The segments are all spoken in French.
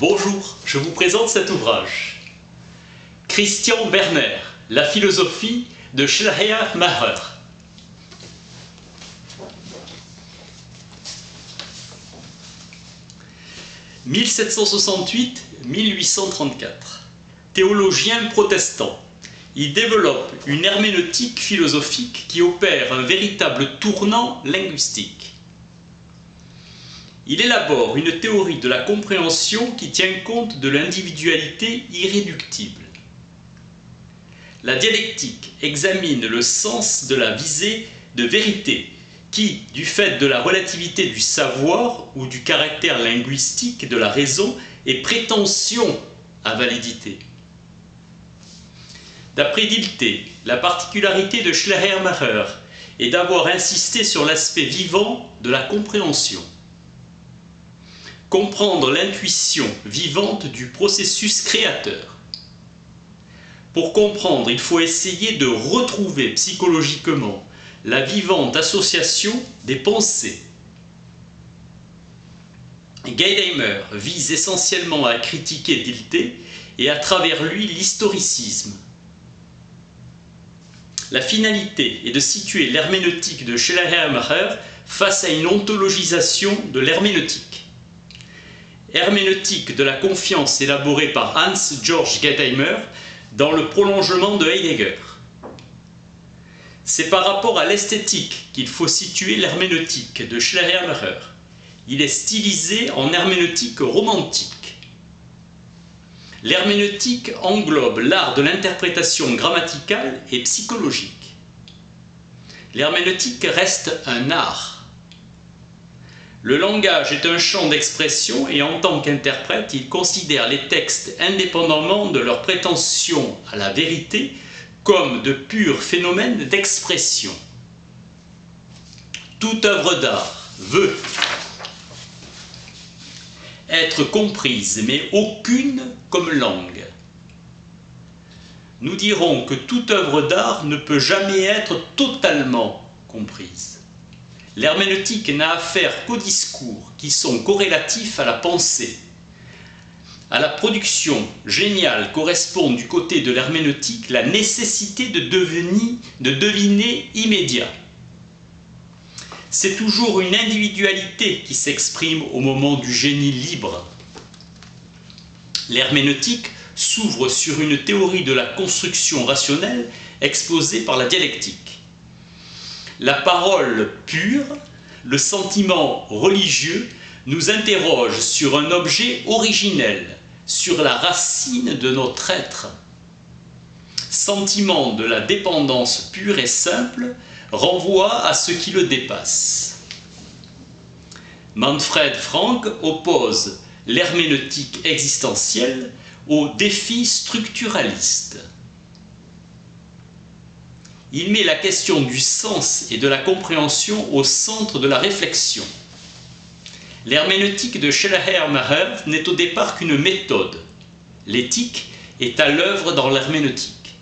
Bonjour, je vous présente cet ouvrage. Christian Werner, La philosophie de Schleiermacher. « 1768-1834. Théologien protestant, il développe une herméneutique philosophique qui opère un véritable tournant linguistique. Il élabore une théorie de la compréhension qui tient compte de l'individualité irréductible. La dialectique examine le sens de la visée de vérité qui, du fait de la relativité du savoir ou du caractère linguistique de la raison, est prétention à validité. D'après Dilthey, la particularité de Schleiermacher est d'avoir insisté sur l'aspect vivant de la compréhension. Comprendre l'intuition vivante du processus créateur. Pour comprendre, il faut essayer de retrouver psychologiquement la vivante association des pensées. Gadamer vise essentiellement à critiquer Dilthey et à travers lui l'historicisme. La finalité est de situer l'herméneutique de Schleiermacher face à une ontologisation de l'herméneutique. Herméneutique de la confiance élaborée par Hans-Georg Gadamer dans le prolongement de Heidegger. C'est par rapport à l'esthétique qu'il faut situer l'herméneutique de Schleiermacher. Il est stylisé en herméneutique romantique. L'herméneutique englobe l'art de l'interprétation grammaticale et psychologique. L'herméneutique reste un art. Le langage est un champ d'expression et en tant qu'interprète, il considère les textes indépendamment de leur prétention à la vérité comme de purs phénomènes d'expression. Toute œuvre d'art veut être comprise, mais aucune comme langue. Nous dirons que toute œuvre d'art ne peut jamais être totalement comprise. L'herméneutique n'a affaire qu'aux discours qui sont corrélatifs à la pensée. À la production géniale correspond du côté de l'herméneutique la nécessité de deviner immédiat. C'est toujours une individualité qui s'exprime au moment du génie libre. L'herméneutique s'ouvre sur une théorie de la construction rationnelle exposée par la dialectique. La parole pure, le sentiment religieux, nous interroge sur un objet originel, sur la racine de notre être. Sentiment de la dépendance pure et simple renvoie à ce qui le dépasse. Manfred Frank oppose l'herméneutique existentielle au défi structuraliste. Il met la question du sens et de la compréhension au centre de la réflexion. L'herméneutique de Schleiermacher n'est au départ qu'une méthode. L'éthique est à l'œuvre dans l'herméneutique.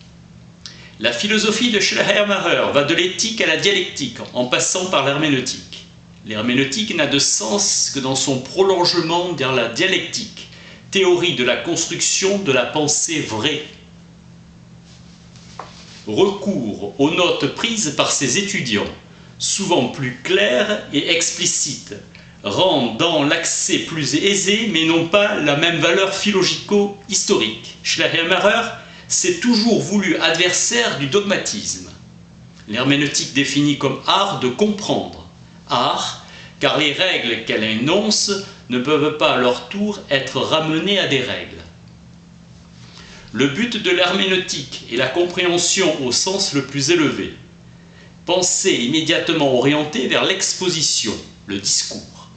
La philosophie de Schleiermacher va de l'éthique à la dialectique, en passant par l'herméneutique. L'herméneutique n'a de sens que dans son prolongement vers la dialectique, théorie de la construction de la pensée vraie. Recours aux notes prises par ses étudiants, souvent plus claires et explicites, rend dans l'accès plus aisé, mais non pas la même valeur philologico-historique. Schleiermacher s'est toujours voulu adversaire du dogmatisme. L'herméneutique définit comme art de comprendre. Art, car les règles qu'elle énonce ne peuvent pas à leur tour être ramenées à des règles. Le but de l'herméneutique est la compréhension au sens le plus élevé. Pensée immédiatement orientée vers l'exposition, le discours.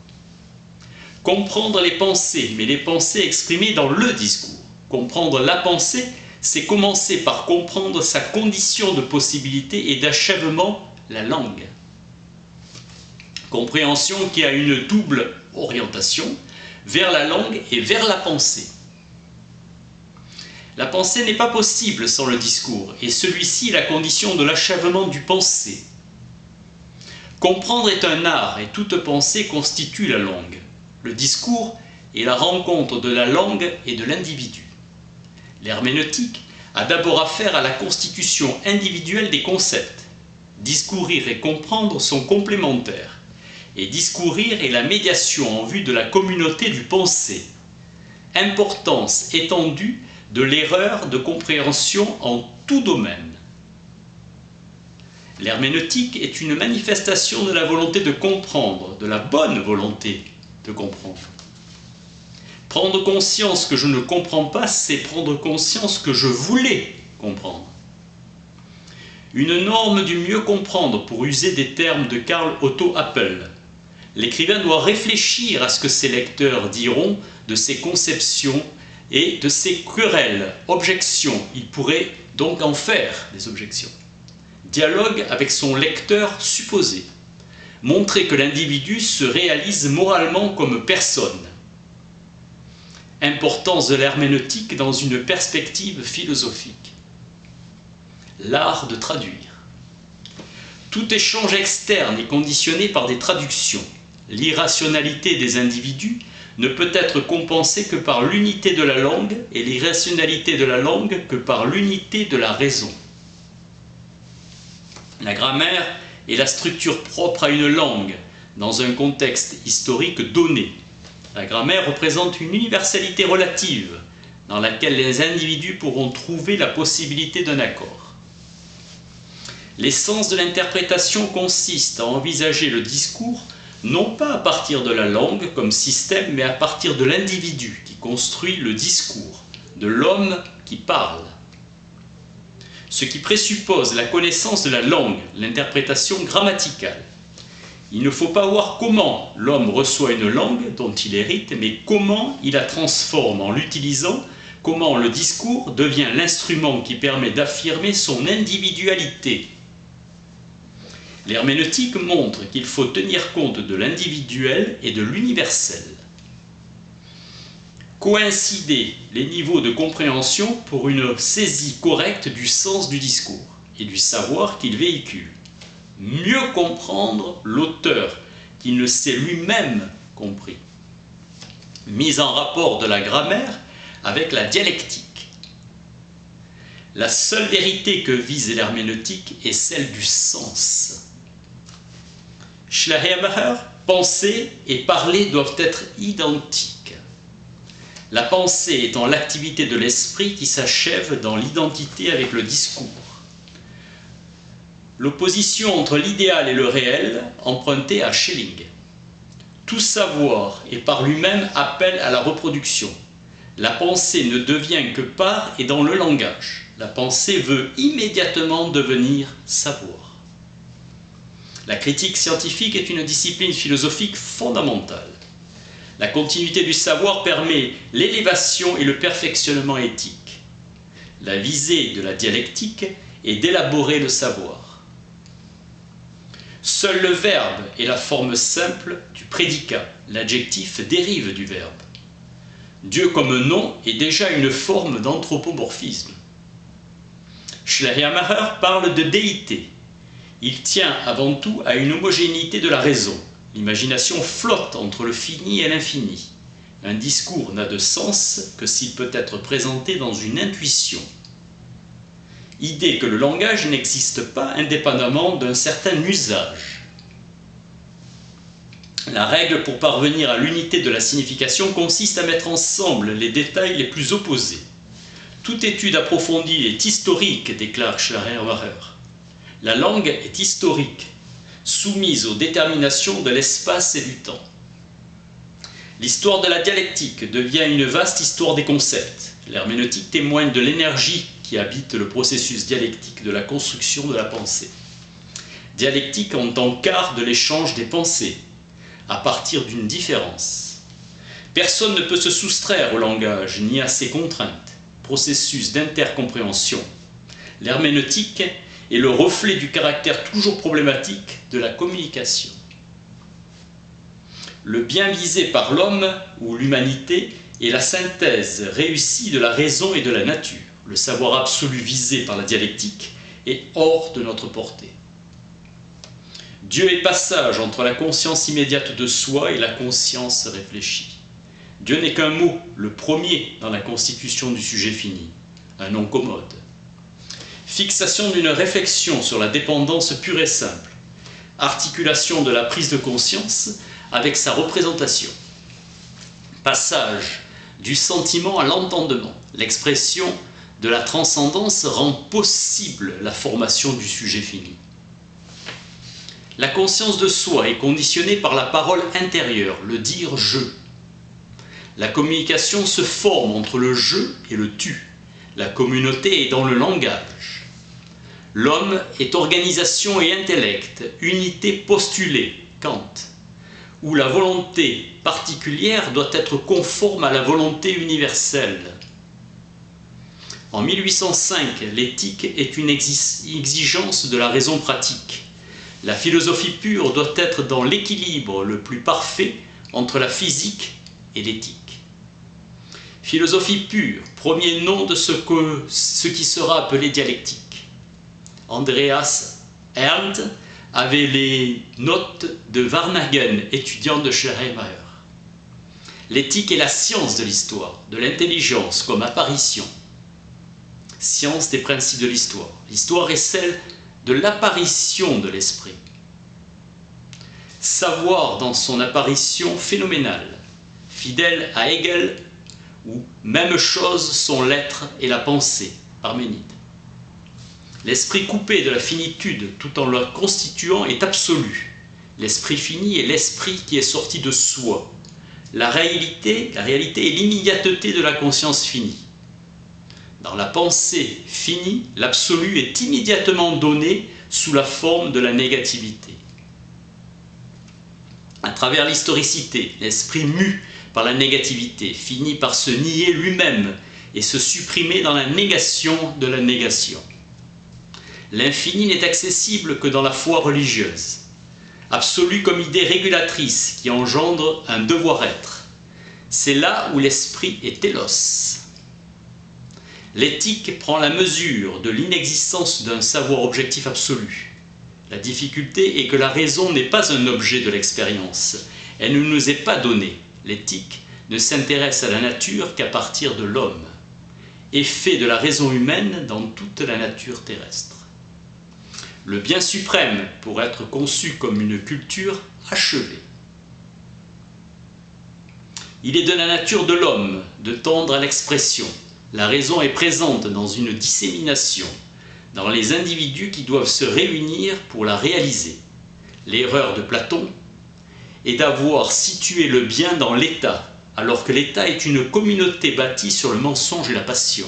Comprendre les pensées, mais les pensées exprimées dans le discours. Comprendre la pensée, c'est commencer par comprendre sa condition de possibilité et d'achèvement, la langue. Compréhension qui a une double orientation, vers la langue et vers la pensée. La pensée n'est pas possible sans le discours, et celui-ci est la condition de l'achèvement du pensée. Comprendre est un art, et toute pensée constitue la langue. Le discours et la rencontre de la langue et de l'individu. L'herméneutique a d'abord affaire à la constitution individuelle des concepts. Discourir et comprendre sont complémentaires, et discourir est la médiation en vue de la communauté du penser. Importance étendue de l'erreur de compréhension en tout domaine. L'herméneutique est une manifestation de la volonté de comprendre, de la bonne volonté de comprendre. Prendre conscience que je ne comprends pas, c'est prendre conscience que je voulais comprendre. Une norme du mieux comprendre, pour user des termes de Karl Otto Appel. L'écrivain doit réfléchir à ce que ses lecteurs diront de ses conceptions et de ses querelles, objections. Il pourrait donc en faire des objections. Dialogue avec son lecteur supposé. Montrer que l'individu se réalise moralement comme personne. Importance de l'herméneutique dans une perspective philosophique. L'art de traduire. Tout échange externe est conditionné par des traductions. L'irrationalité des individus ne peut être compensée que par l'unité de la langue et l'irrationalité de la langue que par l'unité de la raison. La grammaire est la structure propre à une langue dans un contexte historique donné. La grammaire représente une universalité relative dans laquelle les individus pourront trouver la possibilité d'un accord. L'essence de l'interprétation consiste à envisager le discours non pas à partir de la langue comme système, mais à partir de l'individu qui construit le discours, de l'homme qui parle. Ce qui présuppose la connaissance de la langue, l'interprétation grammaticale. Il ne faut pas voir comment l'homme reçoit une langue dont il hérite, mais comment il la transforme en l'utilisant, comment le discours devient l'instrument qui permet d'affirmer son individualité. L'herméneutique montre qu'il faut tenir compte de l'individuel et de l'universel. Coïncider les niveaux de compréhension pour une saisie correcte du sens du discours et du savoir qu'il véhicule. Mieux comprendre l'auteur qui ne s'est lui-même compris. Mise en rapport de la grammaire avec la dialectique. La seule vérité que vise l'herméneutique est celle du sens. Schleiermacher, penser et parler doivent être identiques. La pensée étant l'activité de l'esprit qui s'achève dans l'identité avec le discours. L'opposition entre l'idéal et le réel, empruntée à Schelling. Tout savoir et par lui-même appel à la reproduction. La pensée ne devient que par et dans le langage. La pensée veut immédiatement devenir savoir. La critique scientifique est une discipline philosophique fondamentale. La continuité du savoir permet l'élévation et le perfectionnement éthique. La visée de la dialectique est d'élaborer le savoir. Seul le verbe est la forme simple du prédicat. L'adjectif dérive du verbe. Dieu comme nom est déjà une forme d'anthropomorphisme. Schleiermacher parle de déité. Il tient avant tout à une homogénéité de la raison. L'imagination flotte entre le fini et l'infini. Un discours n'a de sens que s'il peut être présenté dans une intuition. Idée que le langage n'existe pas indépendamment d'un certain usage. La règle pour parvenir à l'unité de la signification consiste à mettre ensemble les détails les plus opposés. Toute étude approfondie est historique, déclare Schleiermacher. La langue est historique, soumise aux déterminations de l'espace et du temps. L'histoire de la dialectique devient une vaste histoire des concepts. L'herméneutique témoigne de l'énergie qui habite le processus dialectique de la construction de la pensée. Dialectique en tant qu'art de l'échange des pensées, à partir d'une différence. Personne ne peut se soustraire au langage ni à ses contraintes, processus d'intercompréhension. L'herméneutique est le reflet du caractère toujours problématique de la communication. Le bien visé par l'homme ou l'humanité est la synthèse réussie de la raison et de la nature. Le savoir absolu visé par la dialectique est hors de notre portée. Dieu est passage entre la conscience immédiate de soi et la conscience réfléchie. Dieu n'est qu'un mot, le premier dans la constitution du sujet fini, un nom commode. Fixation d'une réflexion sur la dépendance pure et simple, articulation de la prise de conscience avec sa représentation. Passage du sentiment à l'entendement, l'expression de la transcendance rend possible la formation du sujet fini. La conscience de soi est conditionnée par la parole intérieure, le dire « je ». La communication se forme entre le « je » et le « tu ». La communauté est dans le langage. L'homme est organisation et intellect, unité postulée, Kant, où la volonté particulière doit être conforme à la volonté universelle. En 1805, l'éthique est une exigence de la raison pratique. La philosophie pure doit être dans l'équilibre le plus parfait entre la physique et l'éthique. Philosophie pure, premier nom de ce qui sera appelé dialectique. Andreas Ernst avait les notes de Varnhagen, étudiant de Schleiermacher. L'éthique est la science de l'histoire, de l'intelligence comme apparition. Science des principes de l'histoire. L'histoire est celle de l'apparition de l'esprit. Savoir dans son apparition phénoménale, fidèle à Hegel, où même chose sont l'être et la pensée, Parménide. L'esprit coupé de la finitude tout en la constituant est absolu. L'esprit fini est l'esprit qui est sorti de soi. La réalité est l'immédiateté de la conscience finie. Dans la pensée finie, l'absolu est immédiatement donné sous la forme de la négativité. À travers l'historicité, l'esprit mu par la négativité finit par se nier lui-même et se supprimer dans la négation de la négation. L'infini n'est accessible que dans la foi religieuse, absolue comme idée régulatrice qui engendre un devoir-être. C'est là où l'esprit est télos. L'éthique prend la mesure de l'inexistence d'un savoir objectif absolu. La difficulté est que la raison n'est pas un objet de l'expérience. Elle ne nous est pas donnée. L'éthique ne s'intéresse à la nature qu'à partir de l'homme, effet de la raison humaine dans toute la nature terrestre. Le bien suprême pourrait être conçu comme une culture achevée. Il est de la nature de l'homme de tendre à l'expression. La raison est présente dans une dissémination, dans les individus qui doivent se réunir pour la réaliser. L'erreur de Platon est d'avoir situé le bien dans l'État, alors que l'État est une communauté bâtie sur le mensonge et la passion.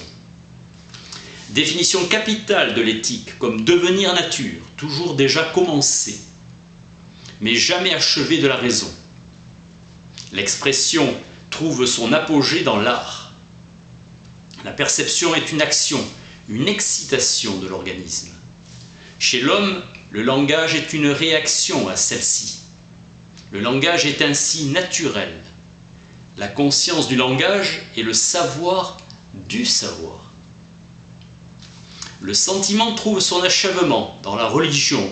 Définition capitale de l'éthique comme devenir nature, toujours déjà commencé, mais jamais achevé de la raison. L'expression trouve son apogée dans l'art. La perception est une action, une excitation de l'organisme. Chez l'homme, le langage est une réaction à celle-ci. Le langage est ainsi naturel. La conscience du langage est le savoir du savoir. Le sentiment trouve son achèvement dans la religion,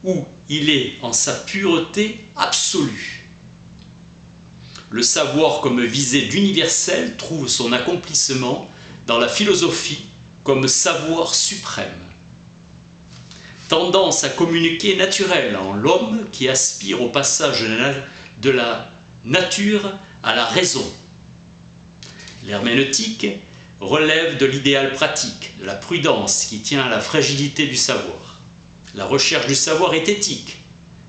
où il est en sa pureté absolue. Le savoir comme visée d'universel trouve son accomplissement dans la philosophie comme savoir suprême. Tendance à communiquer naturelle en l'homme qui aspire au passage de la nature à la raison. L'herméneutique relève de l'idéal pratique, de la prudence qui tient à la fragilité du savoir. La recherche du savoir est éthique,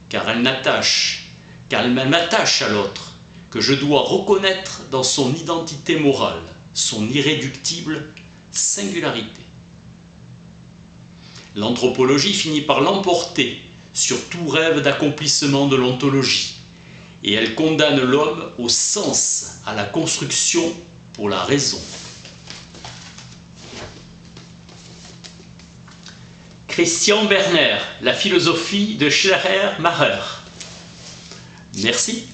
car elle m'attache à l'autre, que je dois reconnaître dans son identité morale, son irréductible singularité. L'anthropologie finit par l'emporter sur tout rêve d'accomplissement de l'ontologie, et elle condamne l'homme au sens, à la construction pour la raison. Christian Berner, La philosophie de Schleiermacher. Merci.